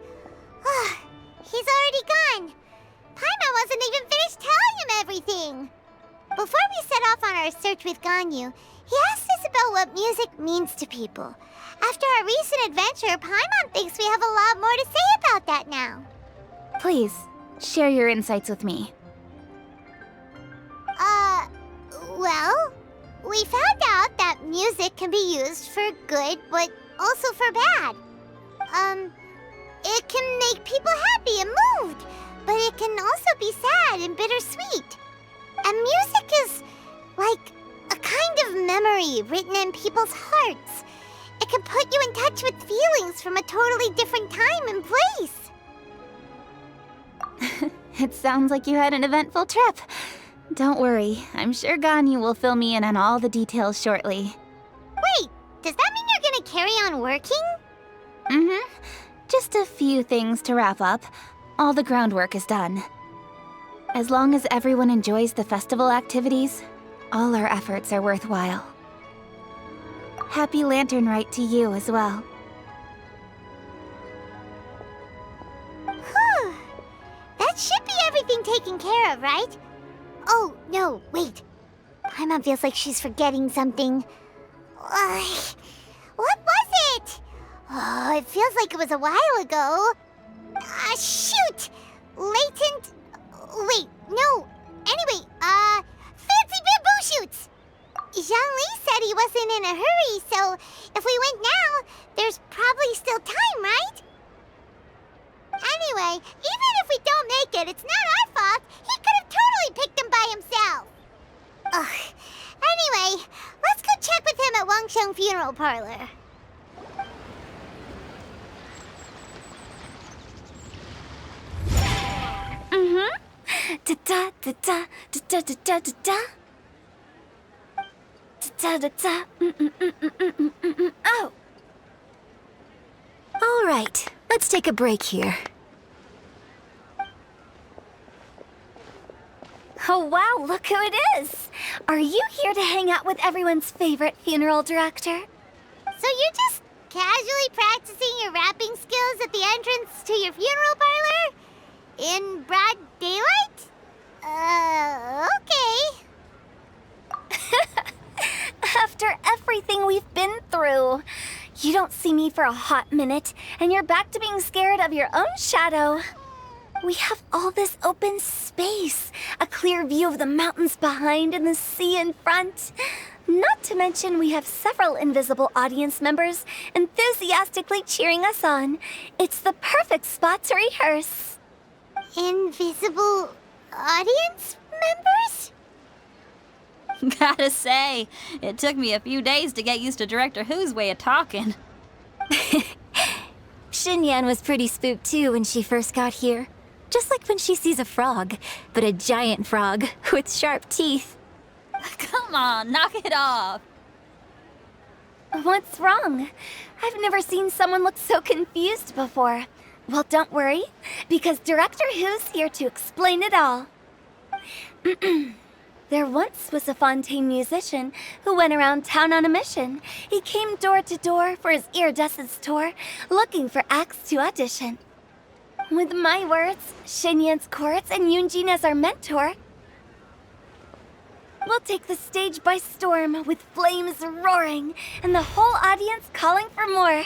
He's already gone. Paimon wasn't even finished telling him everything. Before we set off on our search with Ganyu, he asked us about what music means to people. After our recent adventure, Paimon thinks we have a lot more to say about that now. Please, share your insights with me. Well, we found out that music can be used for good, but also for bad. It can make people happy and moved, but it can also be sad and bittersweet. And music is like a kind of memory written in people's hearts. It can put you in touch with feelings from a totally different time and place. It sounds like you had an eventful trip. Don't worry, I'm sure Ganyu will fill me in on all the details shortly. Wait, does that mean you're gonna carry on working? Mm-hmm. Just a few things to wrap up. All the groundwork is done. As long as everyone enjoys the festival activities, all our efforts are worthwhile. Happy Lantern Rite to you as well. Whew. That should be everything taken care of, right? Oh, no, wait. Paimon feels like she's forgetting something. What was it? Oh, it feels like it was a while ago. Shoot! Latent... Wait, no. Anyway, fancy bamboo shoots! Zhongli said he wasn't in a hurry, so if we went now, there's probably still time, right? Anyway, even if we don't make it, it's not our fault. He could have totally picked them by himself. Ugh. Anyway, let's go check with him at Wangsheng Funeral Parlor. Mm-hmm. Da-da, da-da, da-da, da-da, da-da. Da-da-da, oh! All right, let's take a break here. Oh wow, look who it is! Are you here to hang out with everyone's favorite funeral director? So you're just casually practicing your rapping skills at the entrance to your funeral parlor? In broad daylight? Okay. After everything we've been through, you don't see me for a hot minute, and you're back to being scared of your own shadow. We have all this open space, a clear view of the mountains behind and the sea in front. Not to mention we have several invisible audience members enthusiastically cheering us on. It's the perfect spot to rehearse. Invisible audience members? Gotta say, it took me a few days to get used to Director Who's way of talking. Xinyan was pretty spooked too when she first got here. Just like when she sees a frog, but a giant frog with sharp teeth. Come on, knock it off. What's wrong? I've never seen someone look so confused before. Well, don't worry, because Director Who's here to explain it all. There once was a Fontaine musician who went around town on a mission. He came door to door for his iridescence tour, looking for acts to audition. With my words, Xinyan's chorus, and Yunjin as our mentor, we'll take the stage by storm with flames roaring and the whole audience calling for more.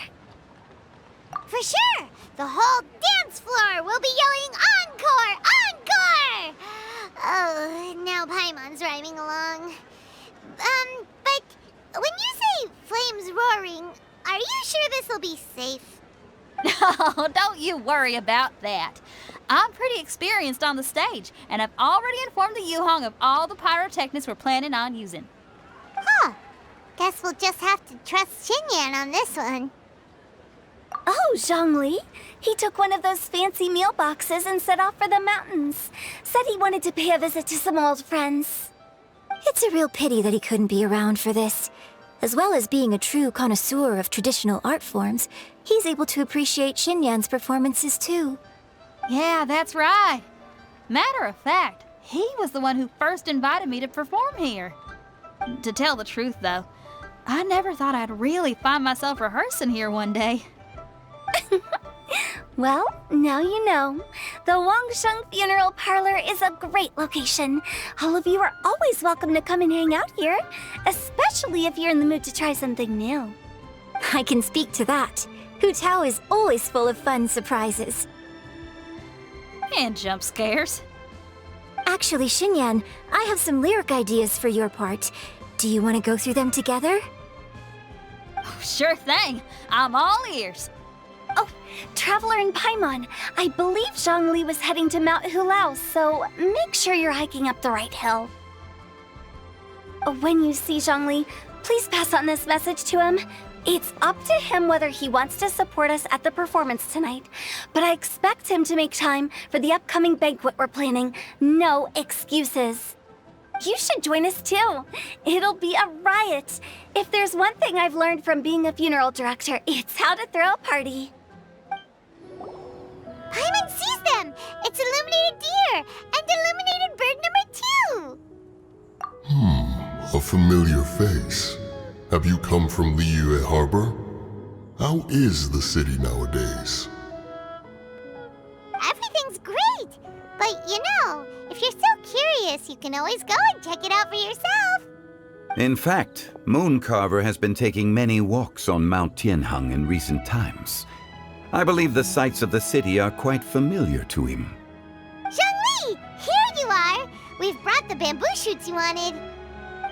For sure! The whole dance floor will be yelling encore! Encore! Oh, now Paimon's rhyming along. But when you say flames roaring, are you sure this'll be safe? No, don't you worry about that. I'm pretty experienced on the stage, and I've already informed the Guizhong of all the pyrotechnics we're planning on using. Huh. Guess we'll just have to trust Xinyan on this one. Oh, Zhongli. He took one of those fancy meal boxes and set off for the mountains. Said he wanted to pay a visit to some old friends. It's a real pity that he couldn't be around for this. As well as being a true connoisseur of traditional art forms, he's able to appreciate Xinyan's performances too. Yeah, that's right. Matter of fact, He was the one who first invited me to perform here. To tell the truth, though, I never thought I'd really find myself rehearsing here one day. Well, now you know. The Wangsheng Funeral Parlor is a great location. All of you are always welcome to come and hang out here, especially if you're in the mood to try something new. I can speak to that. Hu Tao is always full of fun surprises. And jump scares. Actually, Xinyan, I have some lyric ideas for your part. Do you want to go through them together? Oh, sure thing. I'm all ears. Oh, Traveler in Paimon, I believe Zhongli was heading to Mount Hulao, so make sure you're hiking up the right hill. When you see Zhongli, please pass on this message to him. It's up to him whether he wants to support us at the performance tonight, but I expect him to make time for the upcoming banquet we're planning. No excuses. You should join us too. It'll be a riot. If there's one thing I've learned from being a funeral director, it's how to throw a party. Paimon sees them! It's illuminated deer and illuminated bird number 2! A familiar face. Have you come from Liyue Harbor? How is the city nowadays? Everything's great! But you know, if you're so curious, you can always go and check it out for yourself. In fact, Mooncarver has been taking many walks on Mount Tianheng in recent times. I believe the sights of the city are quite familiar to him. Zhongli! Here you are! We've brought the bamboo shoots you wanted.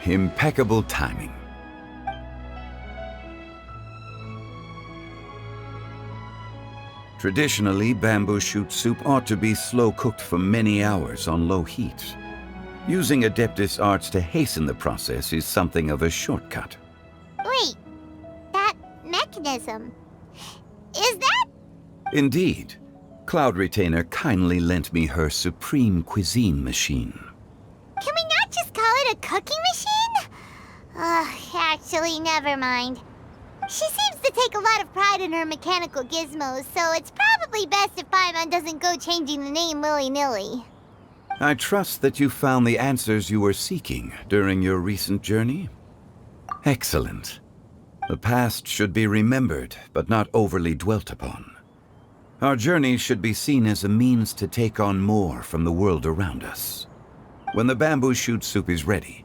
Impeccable timing. Traditionally, bamboo shoot soup ought to be slow-cooked for many hours on low heat. Using Adeptus arts to hasten the process is something of a shortcut. Wait, that mechanism... is that... Indeed. Cloud Retainer kindly lent me her supreme cuisine machine. Can we not just call it a cooking machine? Actually, never mind. She seems to take a lot of pride in her mechanical gizmos, so it's probably best if Paimon doesn't go changing the name willy-nilly. I trust that you found the answers you were seeking during your recent journey? Excellent. The past should be remembered, but not overly dwelt upon. Our journey should be seen as a means to take on more from the world around us. When the bamboo shoot soup is ready,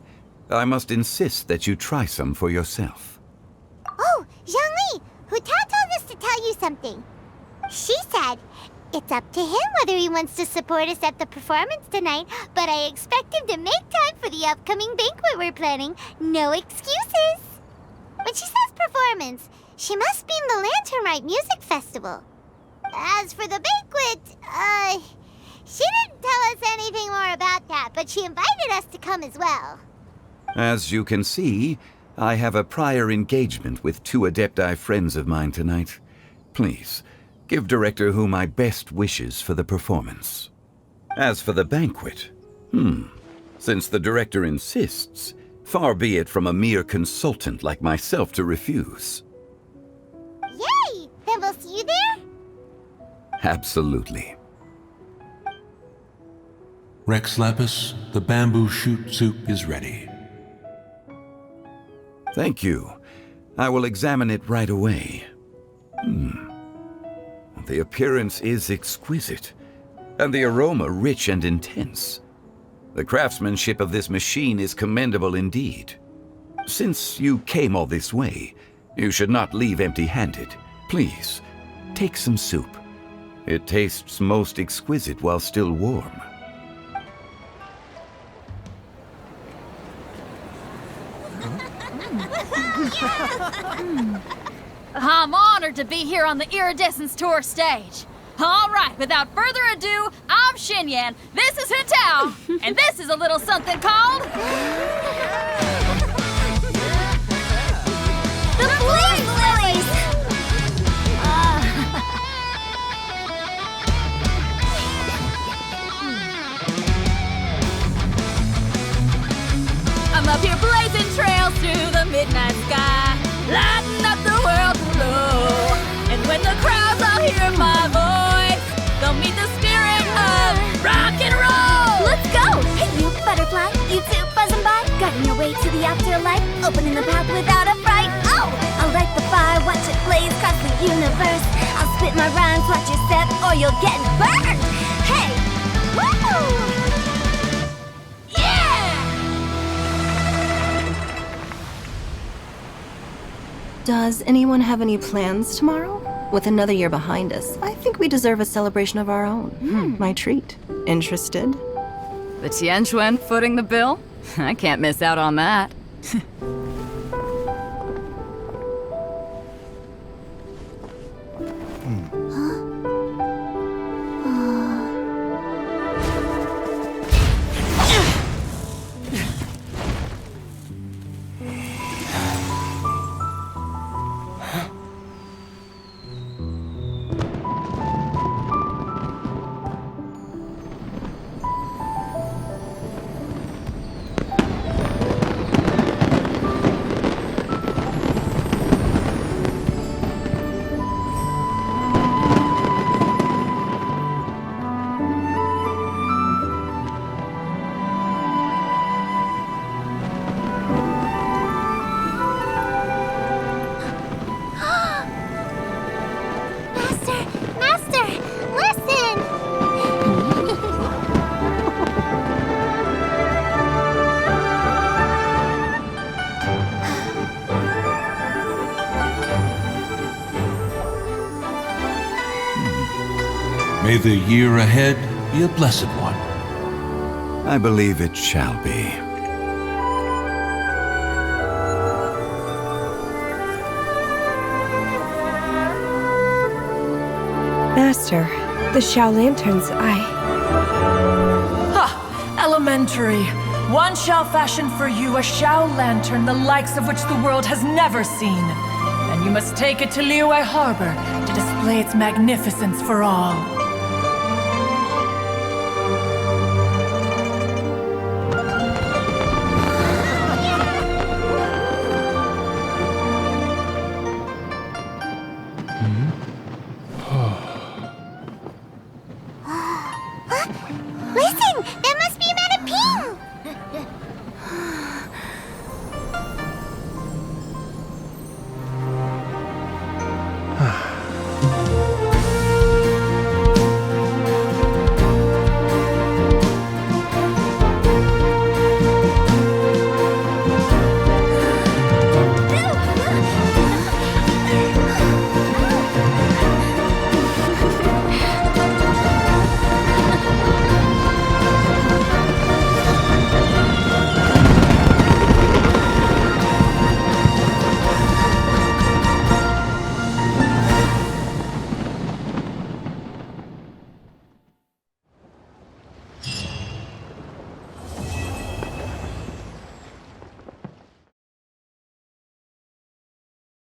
I must insist that you try some for yourself. Oh, Zhongli! Hu Tao told us to tell you something. She said, it's up to him whether he wants to support us at the performance tonight, but I expect him to make time for the upcoming banquet we're planning. No excuses! When she says performance, she must mean the Lantern Rite Music Festival. As for the banquet, she didn't tell us anything more about that, but she invited us to come as well. As you can see, I have a prior engagement with 2 Adepti friends of mine tonight. Please, give Director Hu my best wishes for the performance. As for the banquet, since the Director insists, far be it from a mere consultant like myself to refuse. Yay! Then we'll see you there? Absolutely. Rex Lapis, the bamboo shoot soup is ready. Thank you. I will examine it right away. The appearance is exquisite, and the aroma rich and intense. The craftsmanship of this machine is commendable indeed. Since you came all this way, you should not leave empty-handed. Please, take some soup. It tastes most exquisite while still warm. I'm honored to be here on the Iridescence Tour stage. All right, without further ado, I'm Xinyan, this is Hu Tao, and this is a little something called... The Blaze Lilies! I'm up here blazing trails through the midnight sky, lighting up the world below. And when the crowds all hear my voice, they'll meet the spirit of rock and roll. Let's go! feel like opening the path without a fright. Oh! I'll light the fire, watch it blaze across the universe. I'll spit my rhymes, watch your step, or you'll get burned! Hey! Woo! Yeah! Does anyone have any plans tomorrow? With another year behind us, I think we deserve a celebration of our own. My treat. Interested? The Tianquan footing the bill? I can't miss out on that. Master, listen! May the year ahead be a blessed one. I believe it shall be. Master, the Xiao Lanterns, Ha! Elementary. One shall fashion for you a Xiao Lantern the likes of which the world has never seen. And you must take it to Liyue Harbor to display its magnificence for all. Listen! That must be Madame Ping!